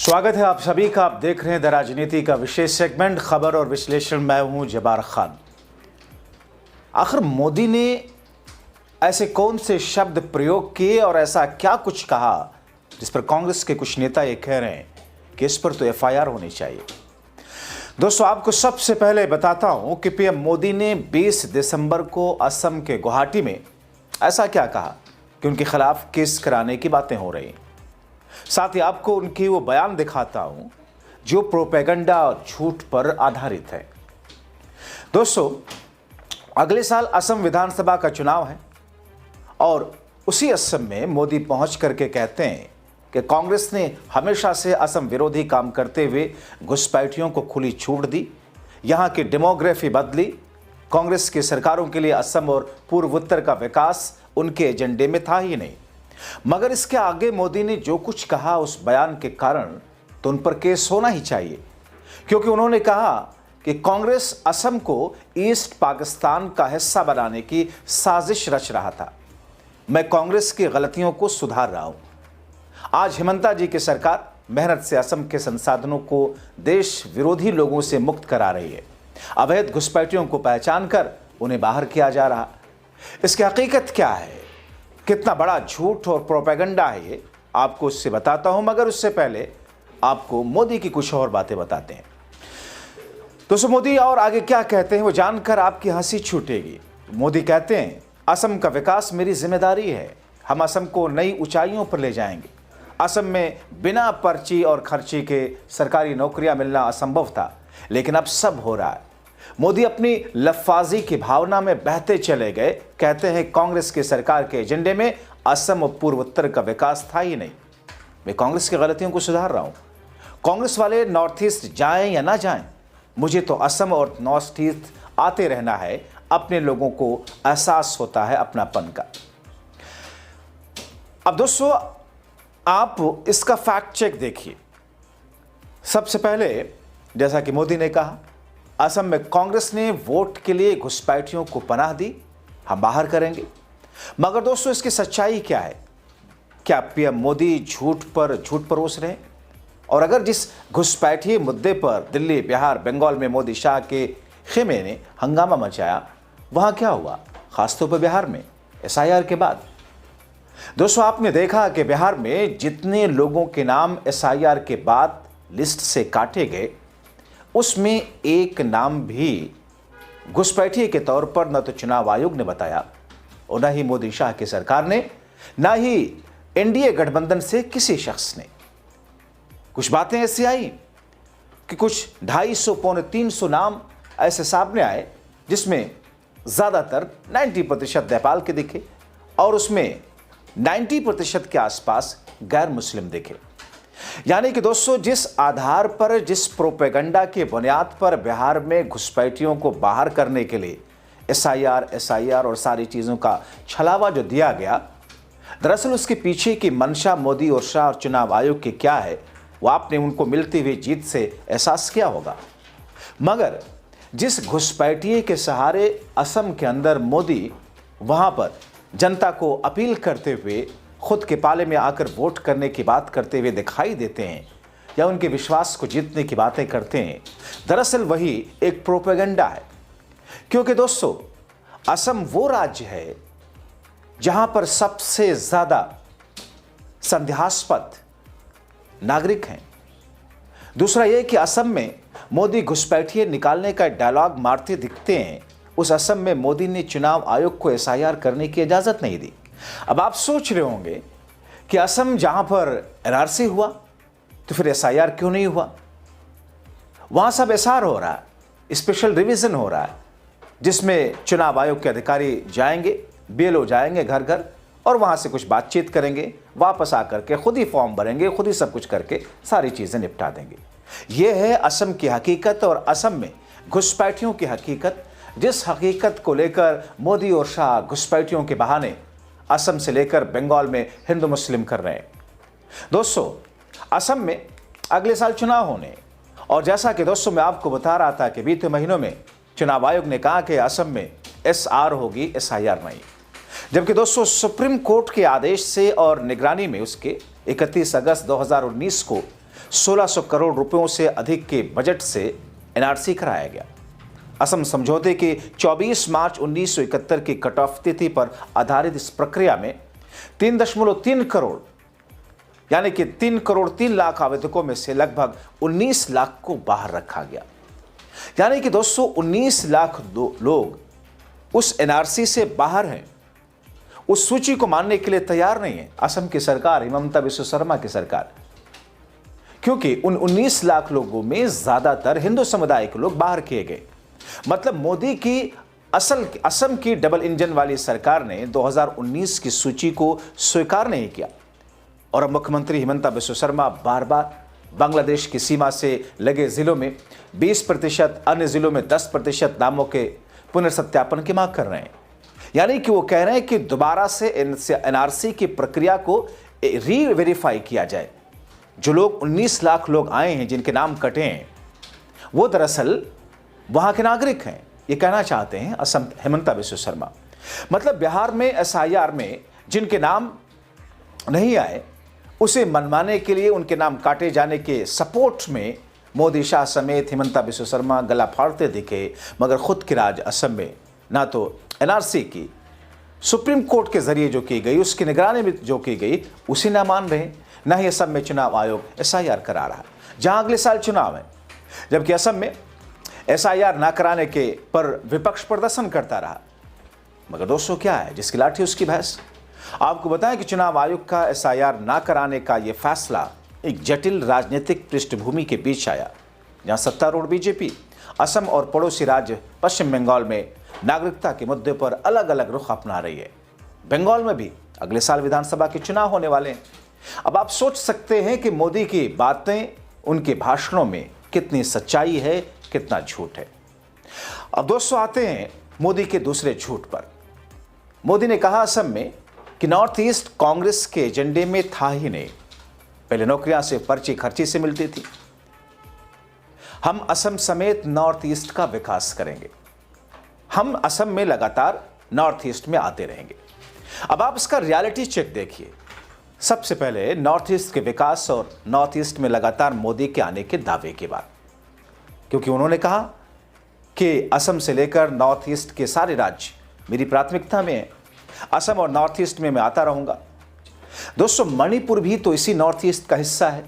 स्वागत है आप सभी का। आप देख रहे हैं द राजनीति का विशेष सेगमेंट खबर और विश्लेषण। मैं हूं जब्बार खान। आखिर मोदी ने ऐसे कौन से शब्द प्रयोग किए और ऐसा क्या कुछ कहा जिस पर कांग्रेस के कुछ नेता ये कह रहे हैं कि इस पर तो एफआईआर होनी चाहिए। दोस्तों, आपको सबसे पहले बताता हूं कि पीएम मोदी ने 20 दिसंबर को असम के गुवाहाटी में ऐसा क्या कहा कि उनके खिलाफ केस कराने की बातें हो रही हैं। साथ ही आपको उनकी वो बयान दिखाता हूं जो प्रोपेगेंडा और झूठ पर आधारित है। दोस्तों, अगले साल असम विधानसभा का चुनाव है और उसी असम में मोदी पहुंच करके कहते हैं कि कांग्रेस ने हमेशा से असम विरोधी काम करते हुए घुसपैठियों को खुली छूट दी, यहां की डेमोग्राफी बदली। कांग्रेस की सरकारों के लिए असम और पूर्वोत्तर का विकास उनके एजेंडे में था ही नहीं। मगर इसके आगे मोदी ने जो कुछ कहा उस बयान के कारण तो उन पर केस होना ही चाहिए, क्योंकि उन्होंने कहा कि कांग्रेस असम को ईस्ट पाकिस्तान का हिस्सा बनाने की साजिश रच रहा था। मैं कांग्रेस की गलतियों को सुधार रहा हूं। आज हिमंता जी की सरकार मेहनत से असम के संसाधनों को देश विरोधी लोगों से मुक्त करा रही है। अवैध घुसपैठियों को पहचान कर उन्हें बाहर किया जा रहा। इसकी हकीकत क्या है, कितना बड़ा झूठ और प्रोपेगेंडा है, ये आपको उससे बताता हूं। मगर उससे पहले आपको मोदी की कुछ और बातें बताते हैं। दोस्तों, मोदी और आगे क्या कहते हैं वो जानकर आपकी हंसी छूटेगी। मोदी कहते हैं, असम का विकास मेरी जिम्मेदारी है। हम असम को नई ऊंचाइयों पर ले जाएंगे। असम में बिना पर्ची और खर्ची के सरकारी नौकरियां मिलना असंभव था, लेकिन अब सब हो रहा है। मोदी अपनी लफ्फाजी की भावना में बहते चले गए। कहते हैं कांग्रेस की सरकार के एजेंडे में असम और पूर्वोत्तर का विकास था ही नहीं। मैं कांग्रेस की गलतियों को सुधार रहा हूं। कांग्रेस वाले नॉर्थ ईस्ट जाएं या ना जाएं, मुझे तो असम और नॉर्थ ईस्ट आते रहना है। अपने लोगों को एहसास होता है अपनापन का। अब दोस्तों, आप इसका फैक्ट चेक देखिए। सबसे पहले, जैसा कि मोदी ने कहा, असम में कांग्रेस ने वोट के लिए घुसपैठियों को पनाह दी, हम बाहर करेंगे। मगर दोस्तों, इसकी सच्चाई क्या है? क्या पीएम मोदी झूठ परोस रहे हैं? और अगर जिस घुसपैठी मुद्दे पर दिल्ली, बिहार, बंगाल में मोदी शाह के खेमे ने हंगामा मचाया, वहां क्या हुआ? खासतौर पर बिहार में एसआईआर के बाद। दोस्तों, आपने देखा कि बिहार में जितने लोगों के नाम एसआईआर के बाद लिस्ट से काटे गए, उसमें एक नाम भी घुसपैठिए के तौर पर न तो चुनाव आयोग ने बताया और न ही मोदी शाह की सरकार ने, न ही एनडीए गठबंधन से किसी शख्स ने। कुछ बातें ऐसी आई कि कुछ 250 पौने 300 नाम ऐसे सामने आए जिसमें ज्यादातर 90% नेपाल के दिखे और उसमें 90% के आसपास गैर मुस्लिम दिखे। यानी कि दोस्तों, जिस आधार पर, जिस प्रोपेगेंडा के बुनियाद पर बिहार में घुसपैठियों को बाहर करने के लिए एसआईआर और सारी चीज़ों का छलावा जो दिया गया, दरअसल उसके पीछे की मंशा मोदी और शाह और चुनाव आयोग की क्या है, वो आपने उनको मिलती हुई जीत से एहसास किया होगा। मगर जिस घुसपैठिए के सहारे असम के अंदर मोदी वहाँ पर जनता को अपील करते हुए खुद के पाले में आकर वोट करने की बात करते हुए दिखाई देते हैं या उनके विश्वास को जीतने की बातें करते हैं, दरअसल वही एक प्रोपेगेंडा है। क्योंकि दोस्तों, असम वो राज्य है जहां पर सबसे ज्यादा संदेहास्पद नागरिक हैं। दूसरा यह कि असम में मोदी घुसपैठिए निकालने का डायलॉग मारते दिखते हैं। उस असम में मोदी ने चुनाव आयोग को एसआईआर करने की इजाजत नहीं दी। अब आप सोच रहे होंगे कि असम जहां पर एनआरसी हुआ तो फिर एसआईआर क्यों नहीं हुआ? वहां सब एसआर हो रहा है, स्पेशल रिवीजन हो रहा है, जिसमें चुनाव आयोग के अधिकारी जाएंगे, बीएलओ जाएंगे घर घर और वहां से कुछ बातचीत करेंगे, वापस आकर के खुद ही फॉर्म भरेंगे, खुद ही सब कुछ करके सारी चीजें निपटा देंगे। यह है असम की हकीकत और असम में घुसपैठियों की हकीकत, जिस हकीकत को लेकर मोदी और शाह घुसपैठियों के बहाने असम से लेकर बंगाल में हिंदू मुस्लिम कर रहे हैं। दोस्तों, असम में अगले साल चुनाव होने, और जैसा कि दोस्तों मैं आपको बता रहा था कि बीते महीनों में चुनाव आयोग ने कहा कि असम में एसआर होगी, एसआईआर नहीं। जबकि दोस्तों, सुप्रीम कोर्ट के आदेश से और निगरानी में उसके 31 अगस्त 2019 को 1600 करोड़ रुपयों से अधिक के बजट से एनआरसी कराया गया। असम समझौते के 24 मार्च 1971 की कट ऑफ तिथि पर आधारित इस प्रक्रिया में 3.3 करोड़ यानी कि 3 करोड़ 3 लाख आवेदकों में से लगभग 19 लाख को बाहर रखा गया। यानी कि दोस्तों 19 लाख लोग उस एनआरसी से बाहर हैं, उस सूची को मानने के लिए तैयार नहीं है असम की सरकार, हिमंता बिस्वा शर्मा की सरकार, क्योंकि उन 19 लाख लोगों में ज्यादातर हिंदू समुदाय के लोग बाहर किए गए। मतलब मोदी की असम की डबल इंजन वाली सरकार ने 2019 की सूची को स्वीकार नहीं किया और अब मुख्यमंत्री हिमंता बिस्वा शर्मा बार बार बांग्लादेश की सीमा से लगे जिलों में 20%, अन्य जिलों में 10% नामों के पुनर्सत्यापन की मांग कर रहे हैं। यानी कि वो कह रहे हैं कि दोबारा से एनआरसी की प्रक्रिया को री-वेरीफाई किया जाए। जो लोग 19 लाख लोग आए हैं जिनके नाम कटे हैं, वो दरअसल वहां के नागरिक हैं, ये कहना चाहते हैं असम हिमंता बिस्वा शर्मा। मतलब बिहार में एसआईआर में जिनके नाम नहीं आए उसे मनवाने के लिए उनके नाम काटे जाने के सपोर्ट में मोदी शाह समेत हिमंता बिस्वा शर्मा गला फाड़ते दिखे, मगर खुद की राज असम में ना तो एनआरसी की सुप्रीम कोर्ट के जरिए जो की गई, उसकी निगरानी में जो की गई, उसे ना मान रहे, ना ही असम में चुनाव आयोग एसआईआर करा रहा जहां अगले साल चुनाव है। जबकि असम में एसआईआर ना कराने के पर विपक्ष प्रदर्शन करता रहा। मगर दोस्तों क्या है, जिसकी लाठी उसकी भैंस। आपको बताएं कि चुनाव आयोग का एसआईआर ना कराने का यह फैसला एक जटिल राजनीतिक पृष्ठभूमि के बीच आया, जहां सत्तारूढ़ बीजेपी असम और पड़ोसी राज्य पश्चिम बंगाल में नागरिकता के मुद्दे पर अलग अलग रुख अपना रही है। बंगाल में भी अगले साल विधानसभा के चुनाव होने वाले हैं। अब आप सोच सकते हैं कि मोदी की बातें, उनके भाषणों में कितनी सच्चाई है, कितना झूठ है। अब दोस्तों आते हैं मोदी के दूसरे झूठ पर। मोदी ने कहा असम में कि नॉर्थ ईस्ट कांग्रेस के एजेंडे में था ही नहीं, पहले नौकरियां सिर्फ पर्ची खर्ची से मिलती थी। हम असम समेत नॉर्थ ईस्ट का विकास करेंगे, हम असम में लगातार नॉर्थ ईस्ट में आते रहेंगे। अब आप इसका रियलिटी चेक देखिए। सबसे पहले नॉर्थ ईस्ट के विकास और नॉर्थ ईस्ट में लगातार मोदी के आने के दावे के बाद, क्योंकि उन्होंने कहा कि असम से लेकर नॉर्थ ईस्ट के सारे राज्य मेरी प्राथमिकता में है, असम और नॉर्थ ईस्ट में मैं आता रहूंगा। दोस्तों मणिपुर भी तो इसी नॉर्थ ईस्ट का हिस्सा है।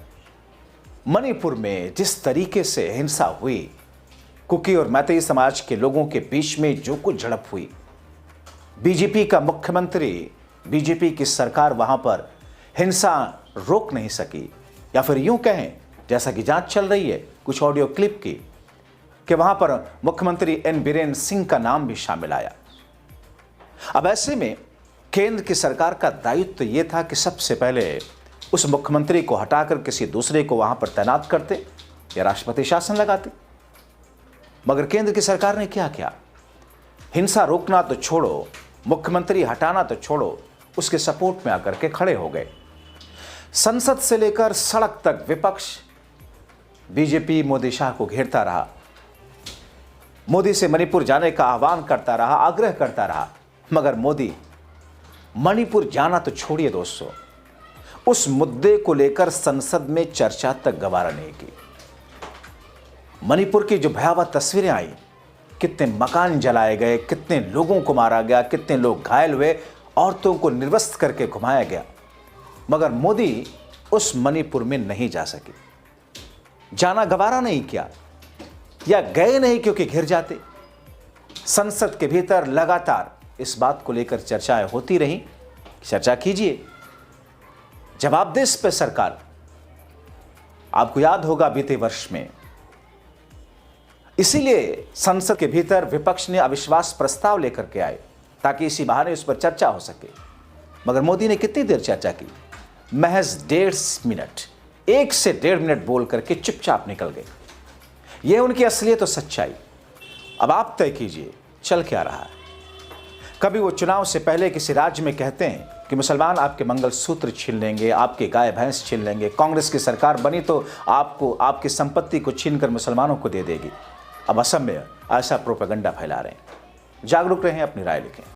मणिपुर में जिस तरीके से हिंसा हुई, कुकी और मैतेई समाज के लोगों के बीच में जो कुछ झड़प हुई, बीजेपी का मुख्यमंत्री, बीजेपी की सरकार वहां पर हिंसा रोक नहीं सकी, या फिर यूं कहें जैसा कि जांच चल रही है कुछ ऑडियो क्लिप की, कि वहां पर मुख्यमंत्री एन बीरेन सिंह का नाम भी शामिल आया। अब ऐसे में केंद्र की सरकार का दायित्व यह था कि सबसे पहले उस मुख्यमंत्री को हटाकर किसी दूसरे को वहां पर तैनात करते या राष्ट्रपति शासन लगाते। मगर केंद्र की सरकार ने क्या किया? हिंसा रोकना तो छोड़ो, मुख्यमंत्री हटाना तो छोड़ो, उसके सपोर्ट में आकर के खड़े हो गए। संसद से लेकर सड़क तक विपक्ष बीजेपी मोदी शाह को घेरता रहा, मोदी से मणिपुर जाने का आह्वान करता रहा, आग्रह करता रहा। मगर मोदी मणिपुर जाना तो छोड़िए दोस्तों, उस मुद्दे को लेकर संसद में चर्चा तक गवारा नहीं की। मणिपुर की जो भयावह तस्वीरें आई, कितने मकान जलाए गए, कितने लोगों को मारा गया, कितने लोग घायल हुए, औरतों को निर्वस्त्र करके घुमाया गया, मगर मोदी उस मणिपुर में नहीं जा सके, जाना गवारा नहीं किया, या गए नहीं क्योंकि घिर जाते। संसद के भीतर लगातार इस बात को लेकर चर्चाएं होती रहीं। चर्चा कीजिए, जवाब दे इस पे सरकार। आपको याद होगा बीते वर्ष में इसीलिए संसद के भीतर विपक्ष ने अविश्वास प्रस्ताव लेकर के आए ताकि इसी बहाने उस पर चर्चा हो सके। मगर मोदी ने कितनी देर चर्चा की? महज 1.5 मिनट, 1 से 1.5 मिनट बोल करके चुपचाप निकल गए। यह उनकी असलियत और सच्चाई। अब आप तय कीजिए चल क्या रहा है। कभी वो चुनाव से पहले किसी राज्य में कहते हैं कि मुसलमान आपके मंगलसूत्र छीन लेंगे, आपके गाय भैंस छीन लेंगे, कांग्रेस की सरकार बनी तो आपको आपकी संपत्ति को छीनकर मुसलमानों को दे देगी। अब असम में ऐसा प्रोपेगेंडा फैला रहे हैं। जागरूक रहें, अपनी राय लिखें।